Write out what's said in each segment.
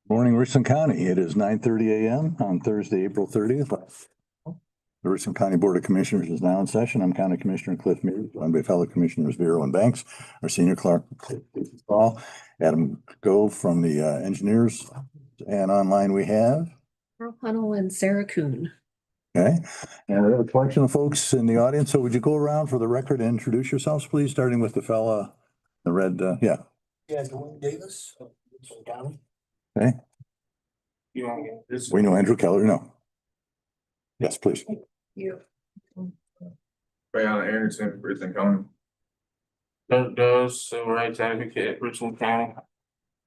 Morning, Richland County. It is 9:30 a.m. on Thursday, April 30th. The Richland County Board of Commissioners is now in session. I'm County Commissioner Cliff Mears, joined by fellow Commissioners Vero and Banks, our senior clerk, Adam Gove from the engineers, and online we have. Earl Hunnell and Sarah Kuhn. Okay, and we have a collection of folks in the audience. So would you go around for the record and introduce yourselves, please, starting with the fella, the red, Yeah, Dwayne Davis of Richland County. okay. You want to get this? We know Andrew Keller, no. Yes, please. You. Brianna Anderson, Richland County. Does civil rights advocate, Richland County.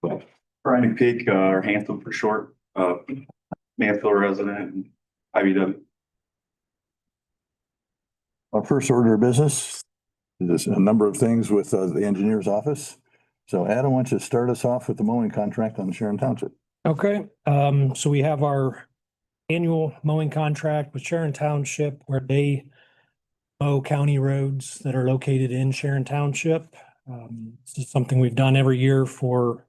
Brian McPeak, or Hansel for short, Mansfield resident and IBW. Our first order of business is a number of things with the engineer's office. So Adam, why don't you start us off with the mowing contract on Sharon Township? Okay, so we have our annual mowing contract with Sharon Township where they mow county roads that are located in Sharon Township. This is something we've done every year for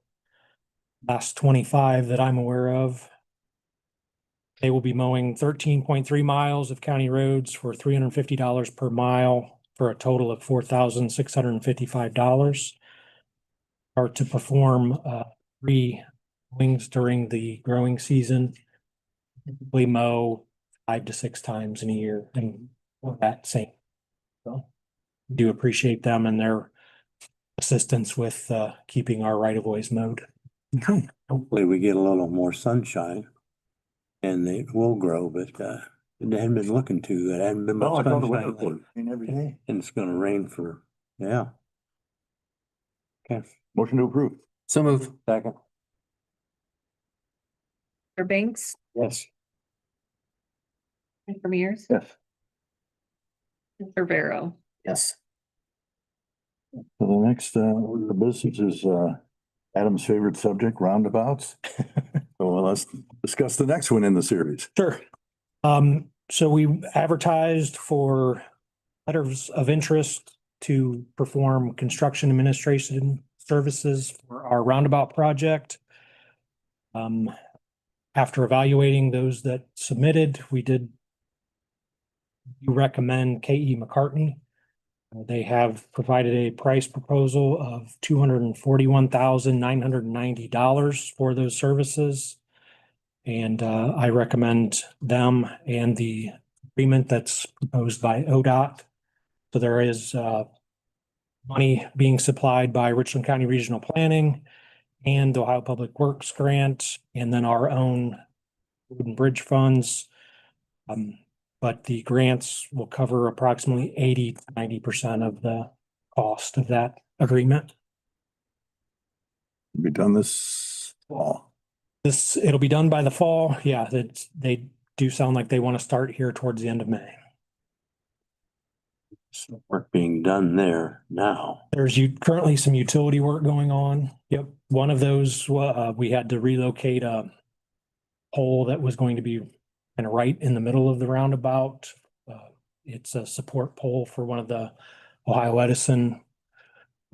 last 25 that I'm aware of. They will be mowing 13.3 miles of county roads for $350 per mile for a total of $4,655. Or to perform 3 mowings during the growing season. We mow 5 to 6 times in a year and that same. So do appreciate them and their assistance with keeping our right of ways mowed. Hopefully we get a little more sunshine and it will grow, but it hadn't been looking too good. Hadn't been much sunshine lately. Every day. And it's gonna rain for, yeah. Okay. Motion to approve. So move. Second. Mr. Banks, Yes. Mr. Mears, Yes. Mr. Vero. Yes. So the next order of business is Adam's favorite subject, roundabouts. So let's discuss the next one in the series. Sure. So we advertised for letters of interest to perform construction administration services for our roundabout project. After evaluating those that submitted, we did recommend K.E. McCartney. They have provided a price proposal of $241,990 for those services. And I recommend them and the agreement that's proposed by ODOT. So there is money being supplied by Richland County Regional Planning and the Ohio Public Works Grant, and then our own road and bridge funds. But the grants will cover approximately 80 to 90% of the cost of that agreement. Be done this fall. It'll be done by the fall. Yeah, they do sound like they want to start here towards the end of May. Some work being done there now. There's currently some utility work going on. Yep. One of those, we had to relocate a pole that was going to be kind of right in the middle of the roundabout. It's a support pole for one of the Ohio Edison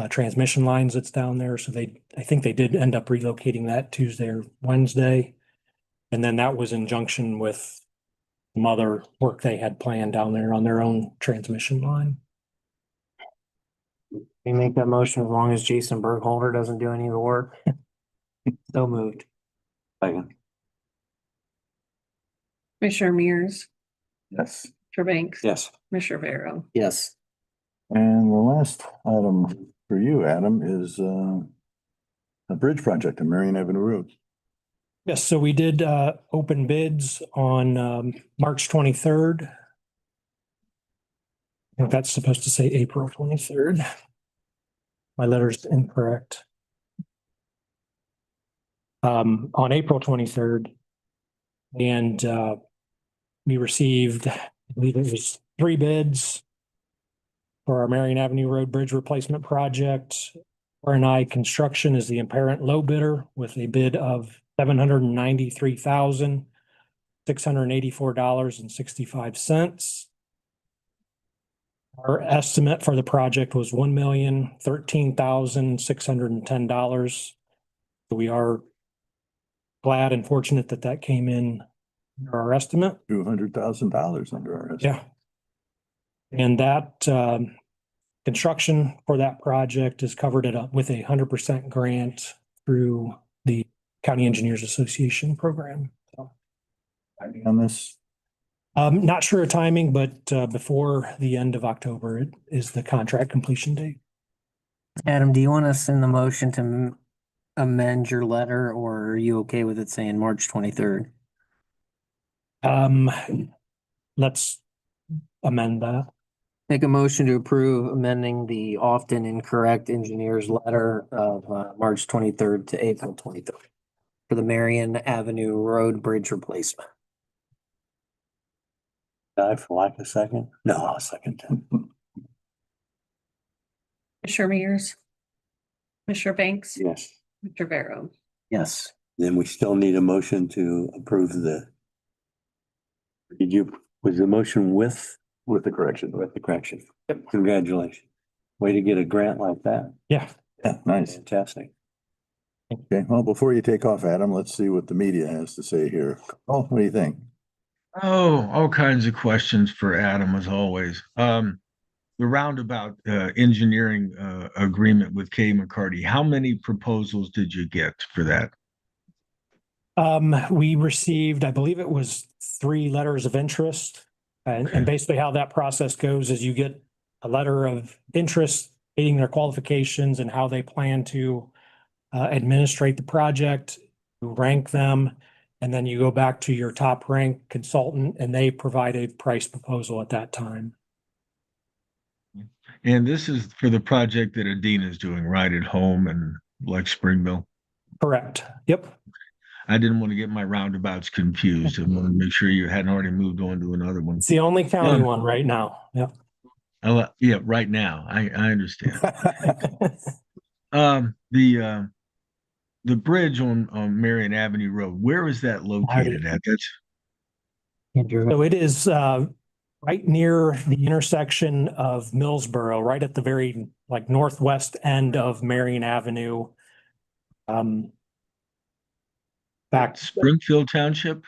transmission lines that's down there. So I think they did end up relocating that Tuesday or Wednesday. And then that was in junction with some other work they had planned down there on their own transmission line. We make that motion as long as Jason Bergholder doesn't do any of the work. So moved. Second. Commissioner Mears, Yes. Mr. Banks. Yes. Mr. Vero. Yes. And the last item for you, Adam, is a bridge project on Marion Avenue Road. Yes, so we did open bids on March 23rd. I think that's supposed to say April 23rd. My letter's incorrect. On April 23rd. And we received, I believe it was 3 bids for our Marion Avenue Road Bridge Replacement Project. R&I Construction is the apparent low bidder with a bid of $793,684.65. Our estimate for the project was $1,013,610. So we are glad and fortunate that that came in under our estimate. $200,000 under our estimate. Yeah. And that construction for that project is covered with 100% grant through the County Engineers Association program. So, Timing on this, not sure of timing, but before the end of October is the contract completion date. Adam, do you want us in the motion to amend your letter, or are you okay with it saying March 23rd? Let's amend that. Make a motion to approve amending the often incorrect engineer's letter of March 23rd to April 23rd for the Marion Avenue Road Bridge replacement. I for like a second? No, I'll second that. Commissioner Mears, Commissioner Banks, Yes. Mr. Vero. Yes. Then we still need a motion to approve was the motion with with the correction. the correction? Yep. Congratulations. Way to get a grant like that. Yeah. Yeah, nice. Fantastic. Okay, well, before you take off, Adam, let's see what the media has to say here. Oh, what do you think? Oh, all kinds of questions for Adam as always. The roundabout engineering agreement with K. McCarty, how many proposals did you get for that? We received, I believe it was 3 letters of interest. And basically how that process goes is you get a letter of interest stating their qualifications and how they plan to administrate the project, rank them, and then you go back to your top ranked consultant and they provide a price proposal at that time. And this is for the project that Adina is doing, right, at home and like Springville. Correct. Yep. I didn't want to get my roundabouts confused. I wanted to make sure you hadn't already moved on to another one. It's the only county one right now. Yep. Yeah, right now. I understand. The bridge on Marion Avenue Road, where is that located at? That's So it is right near the intersection of Millsboro, right at the very northwest end of Marion Avenue. Back, Springfield Township?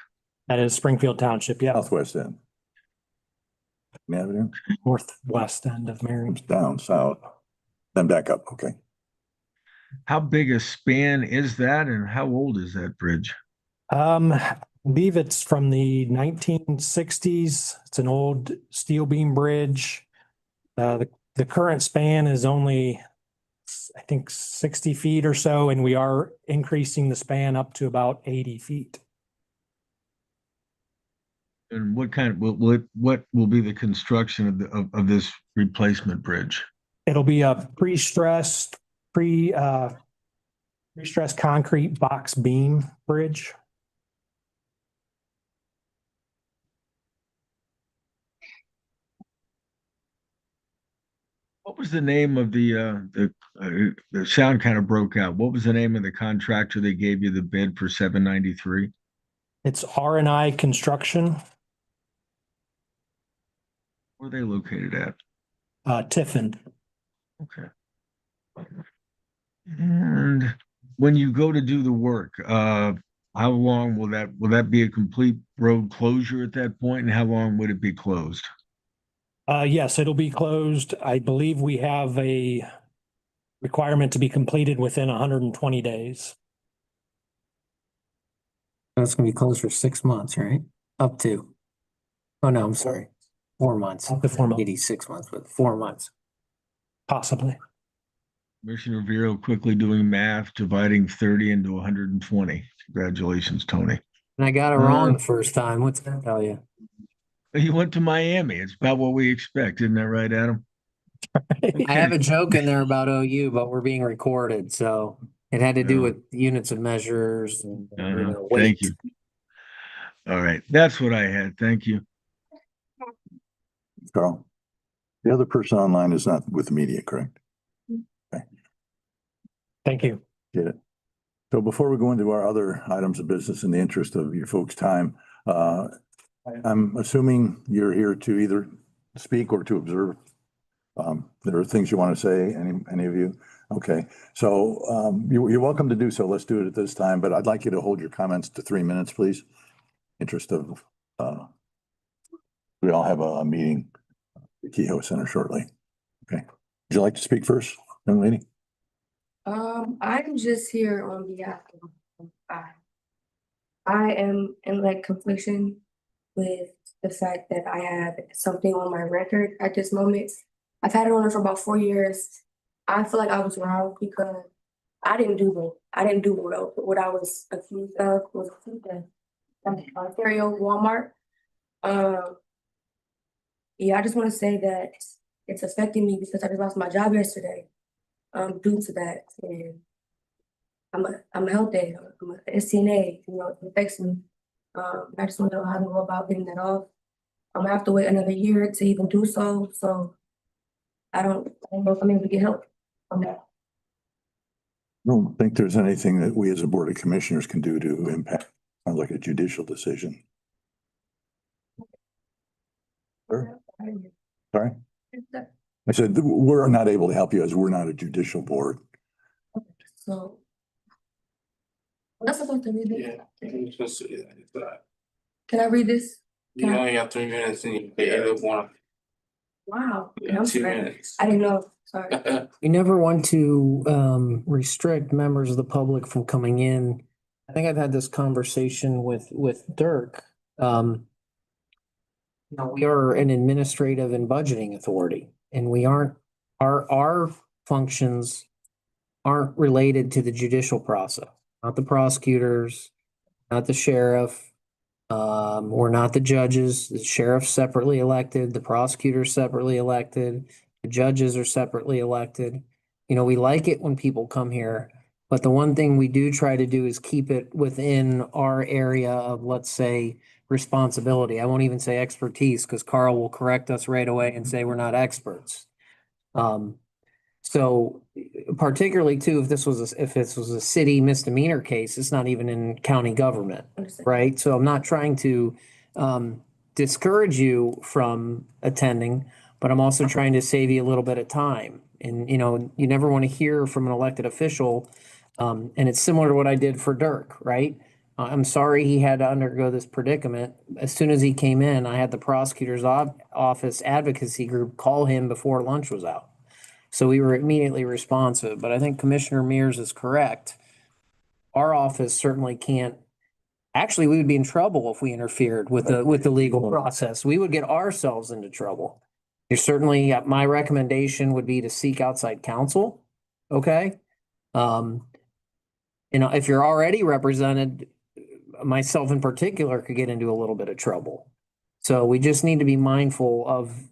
that is Springfield Township, yeah, Southwest end. Avenue, northwest end of Marion. comes down south, then back up, okay. How big a span is that and how old is that bridge? I believe it's from the 1960s. It's an old steel beam bridge. The current span is only, I think, 60 feet or so, and we are increasing the span up to about 80 feet. And what kind of, what will be the construction of this replacement bridge? It'll be a pre-stressed concrete box beam bridge. What was the name of the sound kind of broke out? What was the name of the contractor that gave you the bid for 793? It's R&I Construction, Where are they located at? Tiffin. Okay. And when you go to do the work, how long will that be a complete road closure at that point? And how long would it be closed? Yes, it'll be closed. I believe we have a requirement to be completed within 120 days. That's gonna be closed for 6 months, right? Up to. Oh, no, I'm sorry. 4 months. Up to 4 months. 86 months, but 4 months. Possibly. Commissioner Vero quickly doing math, dividing 30 into 120. Congratulations, Tony. And I got it wrong the first time. What's that tell you? You went to Miami. It's about what we expect, isn't that right, Adam? I have a joke in there about OU, but we're being recorded, so it had to do Yeah. with units of measures and Thank weight. you. All right, that's what I had. Thank you. Carl, the other person online is not with the media, correct? Thank you. Get it. So before we go into our other items of business in the interest of your folks' time, I'm assuming you're here to either speak or to observe. There are things you want to say, any of you. Okay, so you're welcome to do so. Let's do it at this time, but I'd like you to hold your comments to 3 minutes, please. Interest of, we all have a meeting at the Kehoe Center shortly. Okay, would you like to speak first, young lady? I'm just here on behalf of I am in like confliction with the fact that I have something on my record at this moment. I've had it on it for about 4 years. I feel like I was wrong because I didn't do what I was accused of was Ontario Walmart. Yeah, I just want to say that it's affecting me because I just lost my job yesterday due to that. And I'm a health aide, I'm a SCNA, you know, it affects me. I just want to know how to go about getting that off. I'm gonna have to wait another year to even do so. So I don't know if I'm able to get help on that. I don't think there's anything that we as a Board of Commissioners can do to impact, sounds like a judicial decision. Sure. Sorry? I said, we're not able to help you as we're not a judicial board. So I'm not supposed to read Yeah, this. it's just, Can I read this? you only have 3 minutes and you pay every one. Wow. Yeah, I'm 2 sorry. minutes. I didn't know. Sorry. We never want to restrict members of the public from coming in. I think I've had this conversation with Dirk. You know, we are an administrative and budgeting authority, and we aren't, our functions aren't related to the judicial process, not the prosecutors, not the sheriff. We're not the judges. The sheriff's separately elected, the prosecutor's separately elected, the judges are separately elected. You know, we like it when people come here, but the one thing we do try to do is keep it within our area of, let's say, responsibility. I won't even say expertise because Carl will correct us right away and say we're not experts. So particularly too, if this was a city misdemeanor case, it's not even in county government, right? So I'm not trying to discourage you from attending, but I'm also trying to save you a little bit of time. And, you know, you never want to hear from an elected official. And it's similar to what I did for Dirk, right? I'm sorry he had to undergo this predicament. As soon as he came in, I had the prosecutor's office advocacy group call him before lunch was out. So we were immediately responsive, but I think Commissioner Mears is correct. Our office certainly can't, actually, we would be in trouble if we interfered with the legal process. We would get ourselves into trouble. You're certainly, my recommendation would be to seek outside counsel, okay? You know, if you're already represented, myself in particular could get into a little bit of trouble. So we just need to be mindful of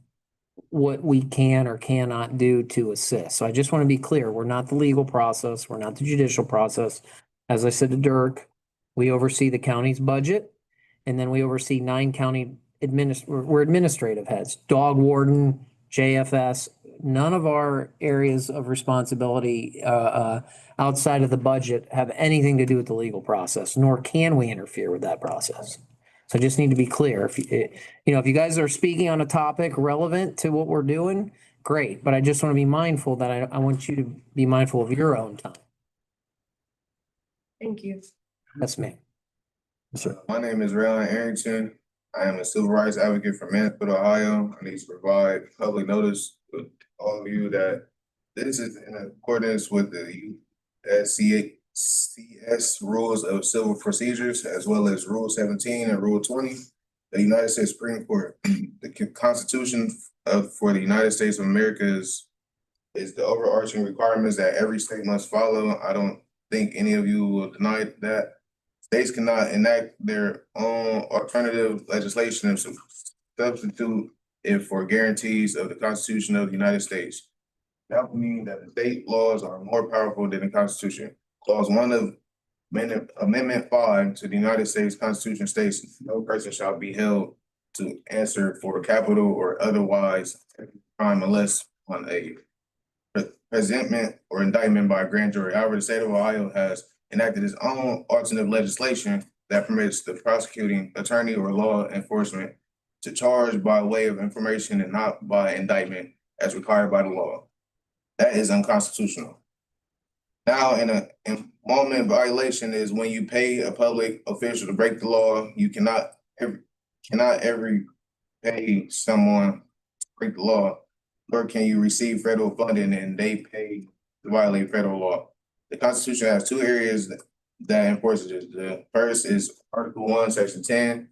what we can or cannot do to assist. So I just want to be clear, we're not the legal process, we're not the judicial process. As I said to Dirk, we oversee the county's budget, and then we oversee 9 county we're administrative heads, dog warden, JFS. None of our areas of responsibility outside of the budget have anything to do with the legal process, nor can we interfere with that process. So I just need to be clear. If you know, if you guys are speaking on a topic relevant to what we're doing, great. But I just want to be mindful that I want you to be mindful of your own time. Thank you. That's me. Sir. My name is Raylan Arrington. I am a civil rights advocate from Mansfield, Ohio. I need to provide public notice to all of you that this is in accordance with the CS Rules of Civil Procedures, as well as Rule 17 and Rule 20. The United States Supreme Court, the Constitution for the United States of America is the overarching requirements that every state must follow. I don't think any of you will deny that. States cannot enact their own alternative legislation and substitute it for guarantees of the Constitution of the United States. That would mean that the state laws are more powerful than the Constitution. Clause 1 of Amendment 5 to the United States Constitution states, no person shall be held to answer for capital or otherwise crime unless on a presentment or indictment by a grand jury. However, the state of Ohio has enacted its own alternative legislation that permits the prosecuting attorney or law enforcement to charge by way of information and not by indictment as required by the law. That is unconstitutional. Now, in a moment violation is when you pay a public official to break the law. You cannot ever pay someone to break the law, nor can you receive federal funding and they pay to violate federal law. The Constitution has two areas that enforces it. The first is Article 1, Section 10,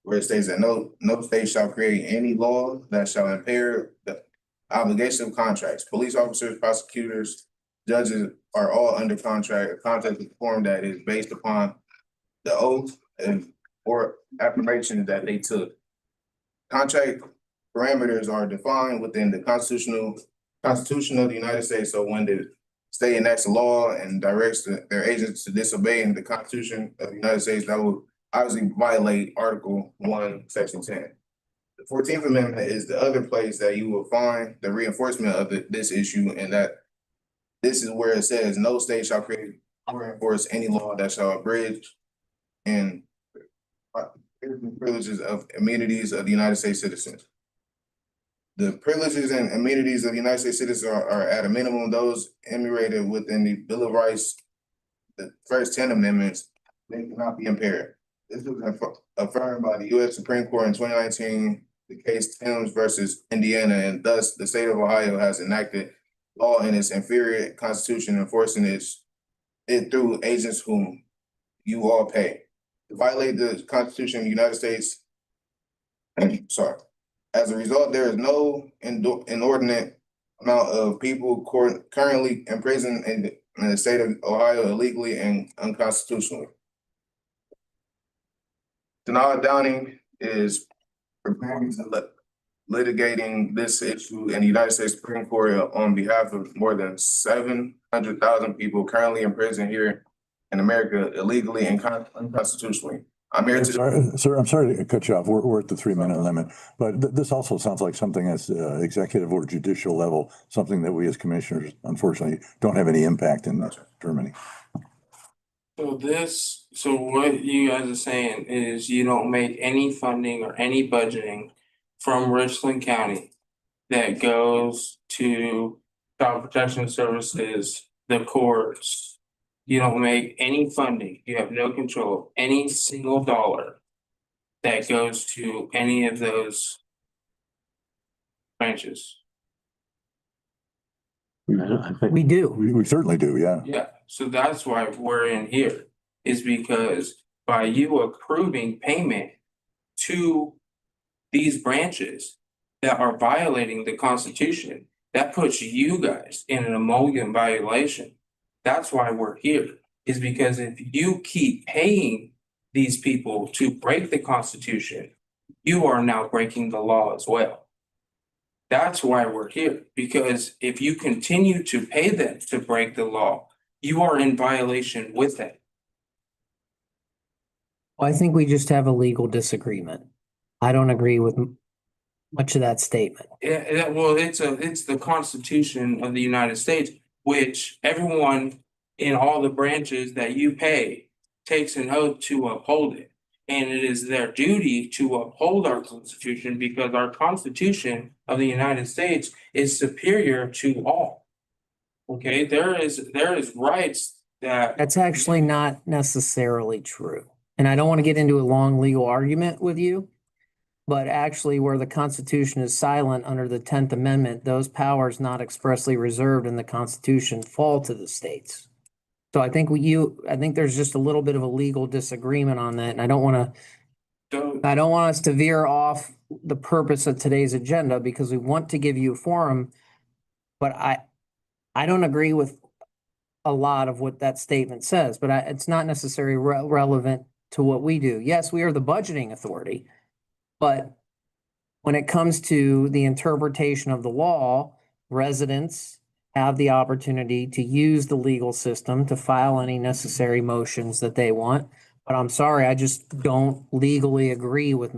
where it states that no state shall create any law that shall impair the obligation of contracts. Police officers, prosecutors, judges are all under contract. A contract is formed that is based upon the oath and or affirmation that they took. Contract parameters are defined within the Constitution of the United States. So when the state enacts a law and directs their agents to disobey in the Constitution of the United States, that will obviously violate Article 1, Section 10. The 14th Amendment is the other place that you will find the reinforcement of this issue, and that this is where it says no state shall create or enforce any law that shall abridge and privileges of immunities of the United States citizens. The privileges and immunities of the United States citizens are at a minimum those enumerated within the Bill of Rights, the first 10 amendments. They cannot be impaired. This was affirmed by the U.S. Supreme Court in 2019, the case Timms versus Indiana, and thus the state of Ohio has enacted law in its inferior constitution, enforcing it through agents whom you all pay. To violate the Constitution of the United States, sorry. As a result, there is no inordinate amount of people currently imprisoned in the state of Ohio illegally and unconstitutionally. Denard Downing is preparing to litigating this issue in the United States Supreme Court on behalf of more than 700,000 people currently in prison here in America illegally and unconstitutionally. I'm here to. Sir, I'm sorry to cut you off. We're at the 3-minute limit, but this also sounds like something that's executive or judicial level, something that we as commissioners, unfortunately, don't have any impact in Germany. So what you guys are saying is you don't make any funding or any budgeting from Richland County that goes to Child Protection Services, the courts. You don't make any funding. You have no control of any single dollar that goes to any of those branches. I think We do. We certainly do, yeah. Yeah, so that's why we're in here, is because by you approving payment to these branches that are violating the Constitution, that puts you guys in an amalgam violation. That's why we're here, is because if you keep paying these people to break the Constitution, you are now breaking the law as well. That's why we're here, because if you continue to pay them to break the law, you are in violation with them. I think we just have a legal disagreement. I don't agree with much of that statement. Well, it's the Constitution of the United States, which everyone in all the branches that you pay takes an oath to uphold it. And it is their duty to uphold our Constitution, because our Constitution of the United States is superior to all. Okay, there is rights that. That's actually not necessarily true. And I don't want to get into a long legal argument with you, but actually where the Constitution is silent under the 10th Amendment, those powers not expressly reserved in the Constitution fall to the states. So I think there's just a little bit of a legal disagreement on that, and I don't want us to veer off the purpose of today's agenda, because we want to give you a forum, but I don't agree with a lot of what that statement says, but it's not necessarily relevant to what we do. Yes, we are the budgeting authority, but when it comes to the interpretation of the law, residents have the opportunity to use the legal system to file any necessary motions that they want. But I'm sorry, I just don't legally agree with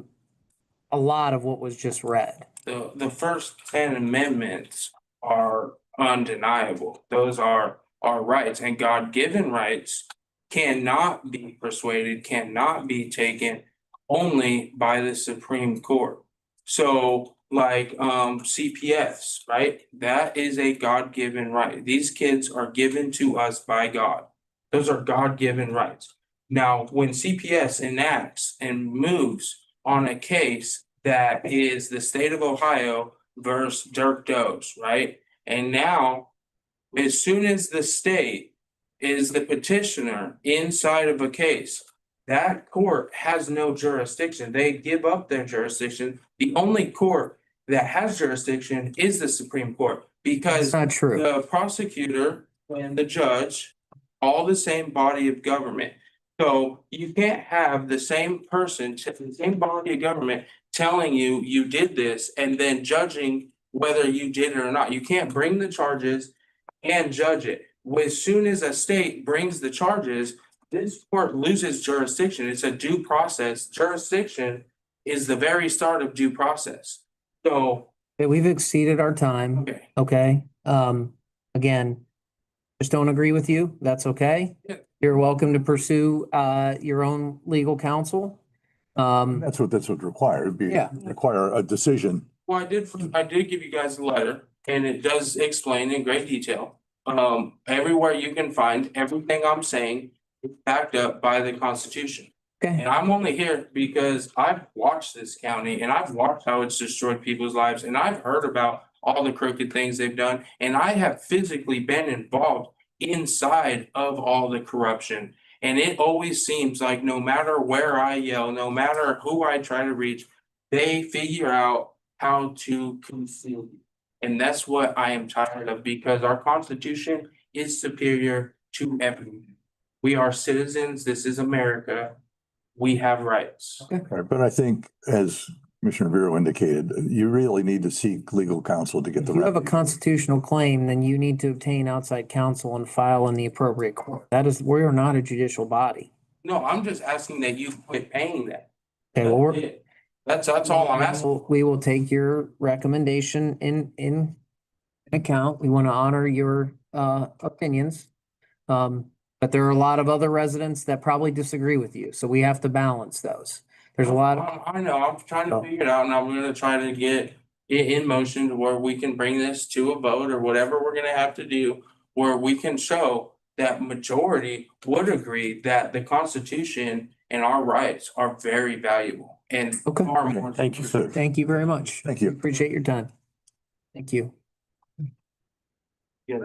a lot of what was just read. The first 10 amendments are undeniable. Those are our rights, and God-given rights cannot be persuaded, cannot be taken only by the Supreme Court. So like CPS, right? That is a God-given right. These kids are given to us by God. Those are God-given rights. Now, when CPS enacts and moves on a case that is the state of Ohio versus Dirk Doe's, right? And now, as soon as the state is the petitioner inside of a case, that court has no jurisdiction. They give up their jurisdiction. The only court that has jurisdiction is the Supreme Court That's because not true. the prosecutor and the judge, all the same body of government. So you can't have the same person, the same body of government telling you you did this and then judging whether you did it or not. You can't bring the charges and judge it. As soon as a state brings the charges, this court loses jurisdiction. It's a due process. Jurisdiction is the very start of due process. So, Okay, we've exceeded our time, okay, okay? Again, just don't agree with you. That's okay. Yeah. You're welcome to pursue, your own legal counsel. That's what required, Yeah. require a decision. well, I did give you guys a letter and it does explain in great detail. Everywhere you can find everything I'm saying is backed up by the Constitution. Okay, And I'm only here because I've watched this county and I've watched how it's destroyed people's lives and I've heard about all the crooked things they've done. And I have physically been involved inside of all the corruption. And it always seems like no matter where I yell, no matter who I try to reach, they figure out how to conceal you. And that's what I am tired of because our Constitution is superior to everyone. We are citizens. This is America. We have rights. Right, but I think, as Commissioner Vero indicated, you really need to seek legal counsel to get if the. you have a remedy. constitutional claim, then you need to obtain outside counsel and file in the appropriate court. That is, we are not a judicial body. No, I'm just asking that you quit paying that. Okay, well, That's it. That's all I'm asking. We will take your recommendation in account. We want to honor your opinions. But there are a lot of other residents that probably disagree with you, so we have to balance those. There's a lot of, I know, I'm trying to figure it out and I'm gonna try to get it in motion to where we can bring this to a vote or whatever we're gonna have to do. Where we can show that majority would agree that the Constitution and our rights are very valuable and Okay. far more. Thank you, sir. thank you very much. Thank you. Appreciate your time. Thank you. Yeah,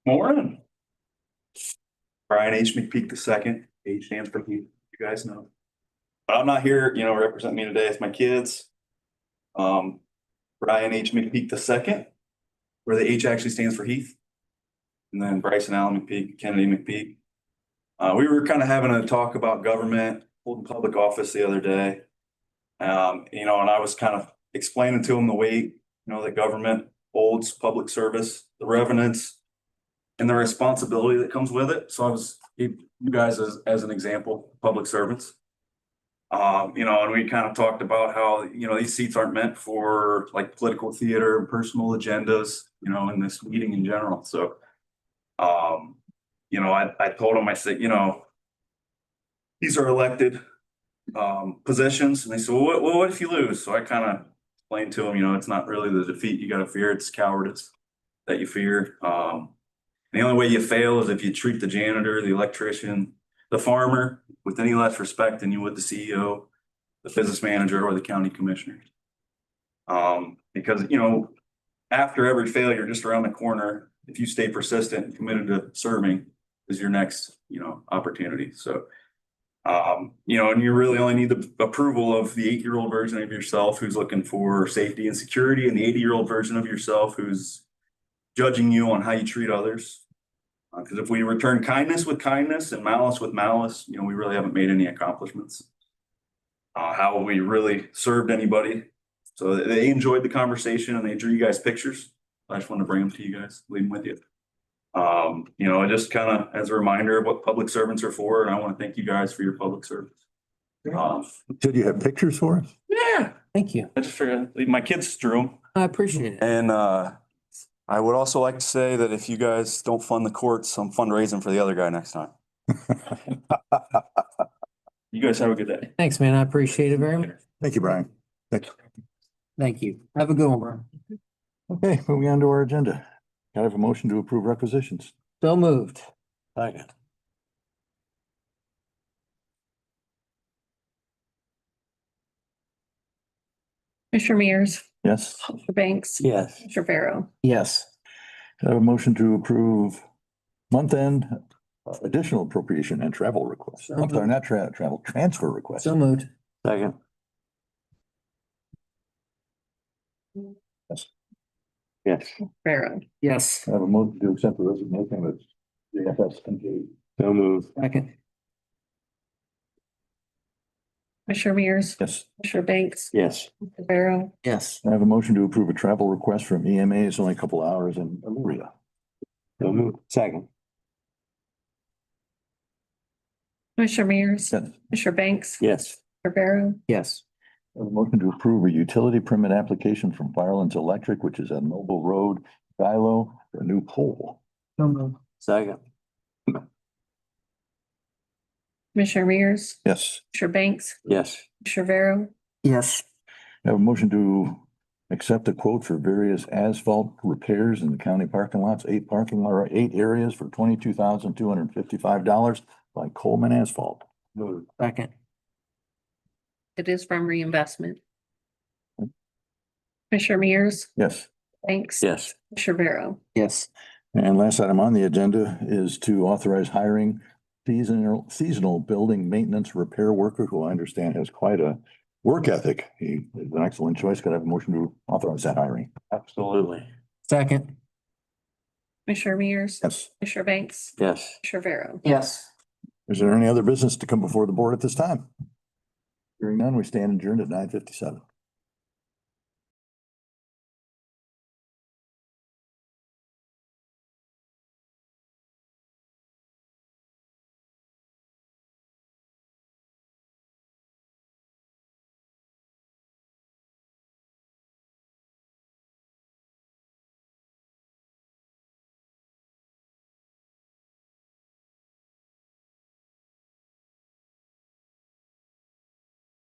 Morning. Brian H. McPeak II, H stands for Heath, you guys know. But I'm not here, representing me today, it's my kids. Brian H. McPeak II, where the H actually stands for Heath. And then Bryson Allen McPeak, Kennedy McPeak. We were kind of having a talk about government, holding public office the other day. And I was kind of explaining to them the way, that government holds public service, the revenants, and the responsibility that comes with it. So I was, you guys as an example, public servants. And we kind of talked about how, these seats aren't meant for like political theater and personal agendas, in this meeting in general. So, I told them, I said, these are elected positions. And they said, well, what if you lose? So I kind of explained to them, it's not really the defeat you got to fear, it's cowardice that you fear. The only way you fail is if you treat the janitor, the electrician, the farmer with any less respect than you would the CEO, the business manager, or the county commissioner. Because, after every failure, just around the corner, if you stay persistent and committed to serving, is your next, opportunity. So, and you really only need the approval of the 8-year-old version of yourself who's looking for safety and security, and the 80-year-old version of yourself who's judging you on how you treat others. Because if we return kindness with kindness and malice with malice, we really haven't made any accomplishments. How have we really served anybody? So they enjoyed the conversation and they drew you guys pictures. I just wanted to bring them to you guys, leave them with you. Just kind of as a reminder of what public servants are for, and I want to thank you guys for your public service. Did you have pictures for us? Yeah, Thank you. I just figured my kids drew them. I appreciate it. And I I would also like to say that if you guys don't fund the courts, I'm fundraising for the other guy next time. You guys have a good day. Thanks, man. I appreciate it very much. Thank you, Brian. Thanks. Thank you. Have a good one, bro. Okay, moving on to our agenda. Can I have a motion to approve requisitions? So moved. Second. Commissioner Mears, Yes. Commissioner Banks, Yes. Commissioner Barrow. Yes. Can I have a motion to approve month-end additional appropriation and travel requests? I'm sorry, not travel, transfer requests. So moved. Second. Yes. Barrow. Yes. I have a motion to accept the resignation of JFS and So moved. Second. Commissioner Mears, Yes. Commissioner Banks, Yes. Commissioner Barrow. Yes. I have a motion to approve a travel request from EMA. It's only a couple hours in Aluria. So moved. Second. Commissioner Mears, Yes. Commissioner Banks, Yes. Commissioner Barrow. Yes. I have a motion to approve a utility permit application from Firelands Electric, which is at Noble Road, Shiloh, for a new pole. So moved. Second. Commissioner Mears, Yes. Commissioner Banks, Yes. Commissioner Barrow. Yes. I have a motion to accept a quote for various asphalt repairs in the county parking lots, 8 areas for $22,255 by Coleman Asphalt. Moved. Second. It is from reinvestment. Commissioner Mears, Yes. Banks. Yes. Commissioner Barrow. Yes. And last item on the agenda is to authorize hiring seasonal building maintenance repair worker, who I understand has quite a work ethic. He is an excellent choice. Could I have a motion to authorize that hiring? Absolutely. Second. Commissioner Mears, Yes. Commissioner Banks, Yes. Commissioner Barrow. Yes. Is there any other business to come before the board at this time? Hearing none, we stand adjourned at 9:57.